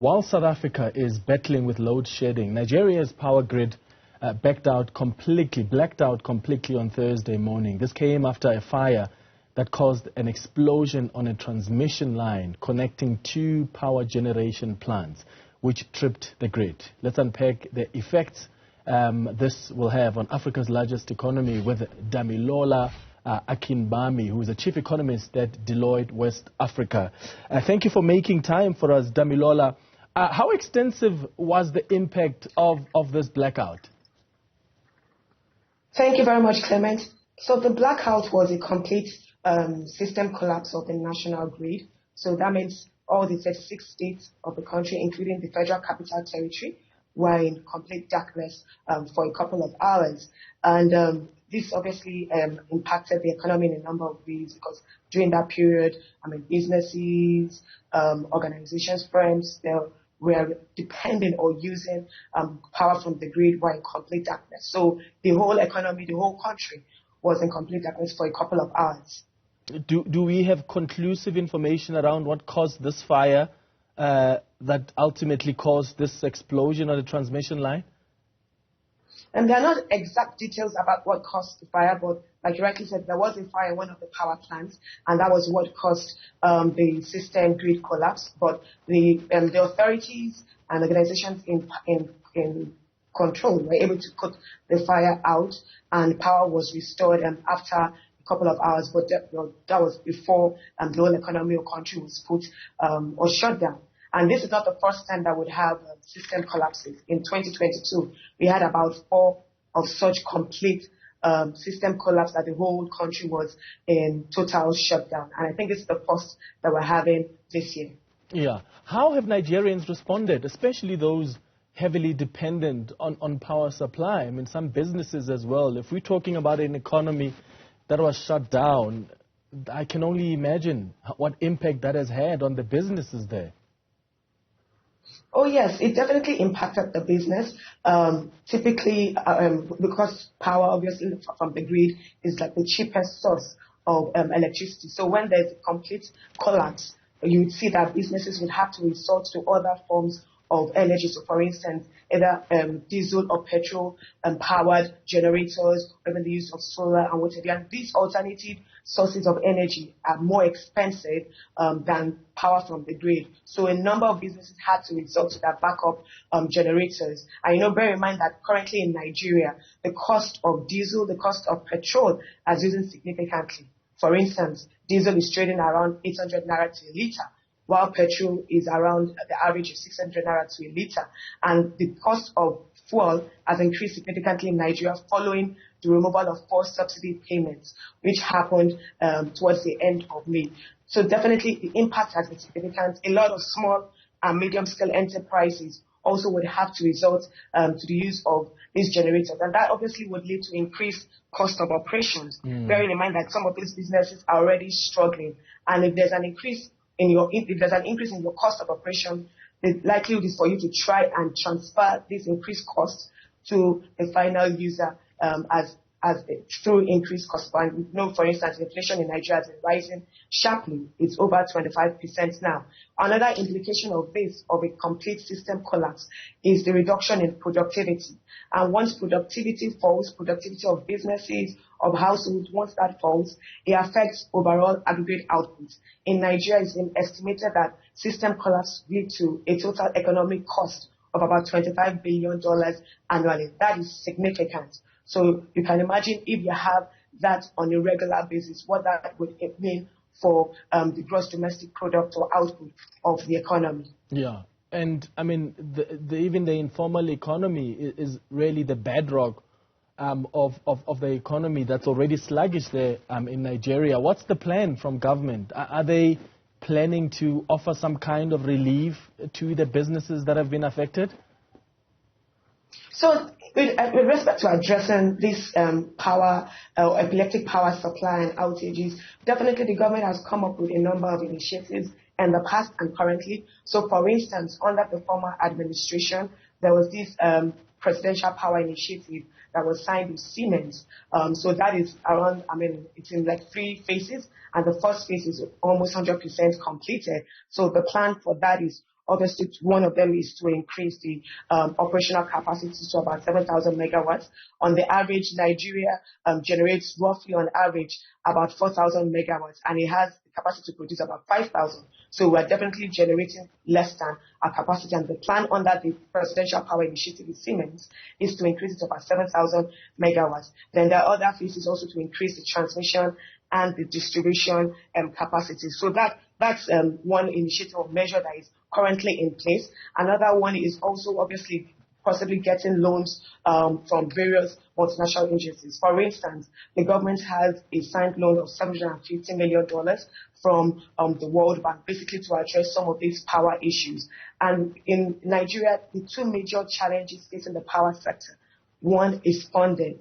While South Africa is battling with load shedding, Nigeria's power grid blacked out completely on Thursday morning. This came after a fire that caused an explosion on a transmission line connecting two power generation plants, which tripped the grid. Let's unpack the effects this will have on Africa's largest economy with Damilola Akinbami, who is the chief economist at Deloitte West Africa. Thank you for making time for us, Damilola. How extensive was the impact of this blackout? Thank you very much, Clement. So the blackout was a complete system collapse of the national grid. So that means all the 36 states of the country, including the Federal Capital Territory, were in complete darkness for a couple of hours. And this obviously impacted the economy in a number of ways because during that period, businesses, organizations, firms, they were depending or using power from the grid were in complete darkness. So the whole economy, the whole country was in complete darkness for a couple of hours. Do we have conclusive information around what caused this fire that ultimately caused this explosion on the transmission line? And there are not exact details about what caused the fire, but like you rightly said, there was a fire in one of the power plants, and that was what caused the system grid collapse. But the authorities and organizations in control were able to put the fire out, and power was restored after a couple of hours. But that was before the whole economy or country was put or shut down. And this is not the first time that would have system collapses. In 2022, we had about 4 of such complete system collapse that the whole country was in total shutdown. And I think it's the first that we're having this year. Yeah. How have Nigerians responded, especially those heavily dependent on power supply? I mean, some businesses as well. If we're talking about an economy that was shut down, I can only imagine what impact that has had on the businesses there. Oh, yes, it definitely impacted the business. Typically, because power, obviously, from the grid is like the cheapest source of electricity. So when there's a complete collapse, you would see that businesses would have to resort to other forms of energy. So, for instance, either diesel or petrol-powered generators, or even the use of solar and water. And these alternative sources of energy are more expensive than power from the grid. So a number of businesses had to resort to their backup generators. And bear in mind that currently in Nigeria, the cost of diesel, the cost of petrol has risen significantly. For instance, diesel is trading around 800 naira to a litre, while petrol is around the average of 600 naira to a litre. And the cost of fuel has increased significantly in Nigeria following the removal of 4 subsidy payments, which happened towards the end of May. So definitely the impact has been significant. A lot of small and medium-scale enterprises also would have to resort to the use of these generators. And that obviously would lead to increased cost of operations, bearing in mind that some of these businesses are already struggling. And if there's an increase in your cost of operation, the likelihood is for you to try and transfer this increased cost to the final user through increased cost. And for instance, inflation in Nigeria has been rising sharply. It's over 25% now. Another implication of this, of a complete system collapse, is the reduction in productivity. And once productivity falls, productivity of businesses, of households, once that falls, it affects overall aggregate output. In Nigeria, it's been estimated that system collapse will lead to a total economic cost of about $25 billion annually. That is significant. So you can imagine if you have that on a regular basis, what that would mean for the gross domestic product or output of the economy. Yeah. And I mean, even the informal economy is really the bedrock of the economy that's already sluggish there in Nigeria. What's the plan from government? Are they planning to offer some kind of relief to the businesses that have been affected? So with respect to addressing this epileptic power supply and outages, definitely the government has come up with a number of initiatives in the past and currently. So, for instance, under the former administration, there was this presidential power initiative that was signed with Siemens. So that is around, it's in like 3 phases, and the first phase is almost 100% completed. So the plan for that is Obviously, one of them is to increase the operational capacity to about 7,000 megawatts. On the average, Nigeria generates roughly on average about 4,000 megawatts, and it has the capacity to produce about 5,000. So we're definitely generating less than our capacity. And the plan under the Presidential Power Initiative with Siemens is to increase it to about 7,000 megawatts. Then there are other phases also to increase the transmission and the distribution capacity. So that's one initiative or measure that is currently in place. Another one is also obviously possibly getting loans from various multinational agencies. For instance, the government has a signed loan of $750 million from the World Bank, basically to address some of these power issues. And in Nigeria, the two major challenges facing the power sector, one is funding.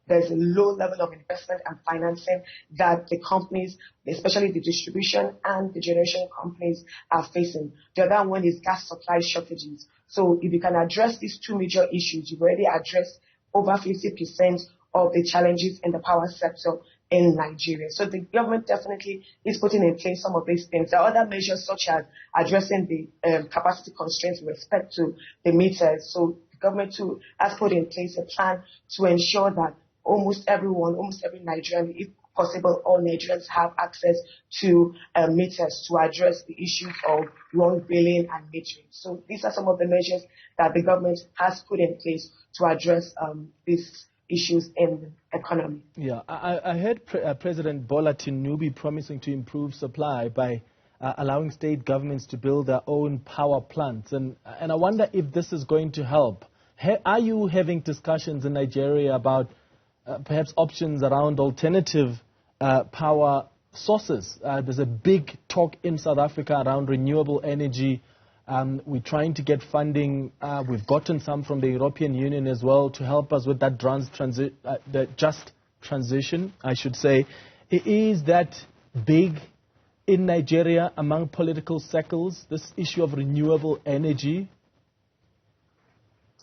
There's a low level of investment and financing that the companies, especially the distribution and the generation companies, are facing. The other one is gas supply shortages. So if you can address these two major issues, you've already addressed over 50% of the challenges in the power sector in Nigeria. So the government definitely is putting in place some of these things. There are other measures such as addressing the capacity constraints with respect to the meters. So the government too has put in place a plan to ensure that almost every Nigerian, if possible, all Nigerians have access to meters to address the issues of wrong billing and metering. So these are some of the measures that the government has put in place to address these issues in the economy. Yeah, I heard President Bola Tinubu promising to improve supply by allowing state governments to build their own power plants. And I wonder if this is going to help. Are you having discussions in Nigeria about perhaps options around alternative power sources? There's a big talk in South Africa around renewable energy. We're trying to get funding. We've gotten some from the European Union as well to help us with that the just transition, I should say. Is that big in Nigeria among political circles, this issue of renewable energy?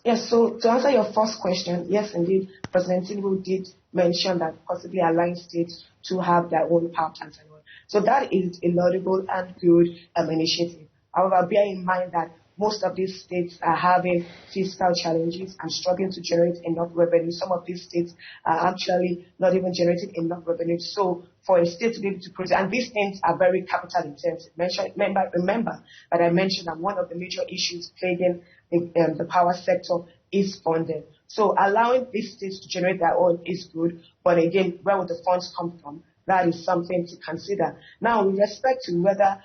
Yes, so to answer your first question, yes, indeed, President Tinubu did mention that possibly allowing states to have their own power plants and all. So that is a laudable and good initiative. However, bear in mind that most of these states are having fiscal challenges and struggling to generate enough revenue. Some of these states are actually not even generating enough revenue. So for a state to be able to produce, and these things are very capital intensive. Remember that I mentioned that one of the major issues plaguing the power sector is funding. So allowing these states to generate their own is good, but again, where would the funds come from? That is something to consider. Now, with respect to whether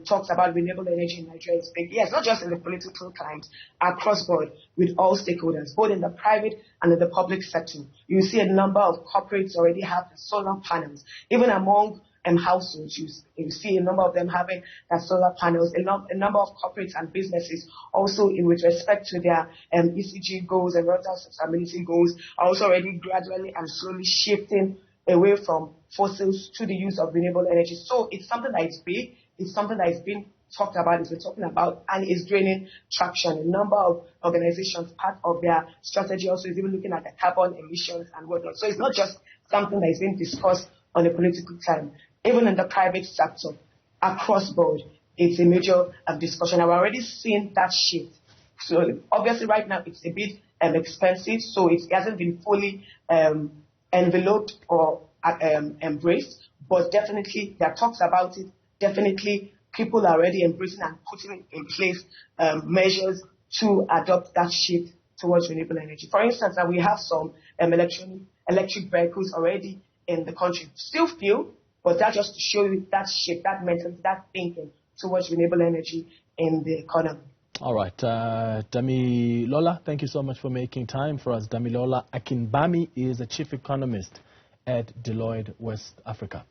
talks about renewable energy in Nigeria is big, yes, not just in the political climate, across board with all stakeholders, both in the private and in the public sector. You see a number of corporates already have the solar panels. Even among households, you see a number of them having their solar panels. A number of corporates and businesses also, with respect to their ECG goals and rental sustainability goals, are also already gradually and slowly shifting away from fossils to the use of renewable energy. So it's something that is big. It's something that is being talked about, is we're talking about, and is gaining traction. A number of organizations, part of their strategy also is even looking at the carbon emissions and whatnot. So it's not just something that is being discussed on the political time. Even in the private sector, across board, it's a major discussion. I've already seen that shift. So obviously right now it's a bit expensive, so it hasn't been fully enveloped or embraced, but definitely there are talks about it. Definitely people are already embracing and putting in place measures to adopt that shift towards renewable energy. For instance, we have some electric vehicles already in the country. Still few, but that just to show you that shift, that mentality, that thinking towards renewable energy in the economy. All right. Damilola, thank you so much for making time for us. Damilola Akinbami is a chief economist at Deloitte, West Africa.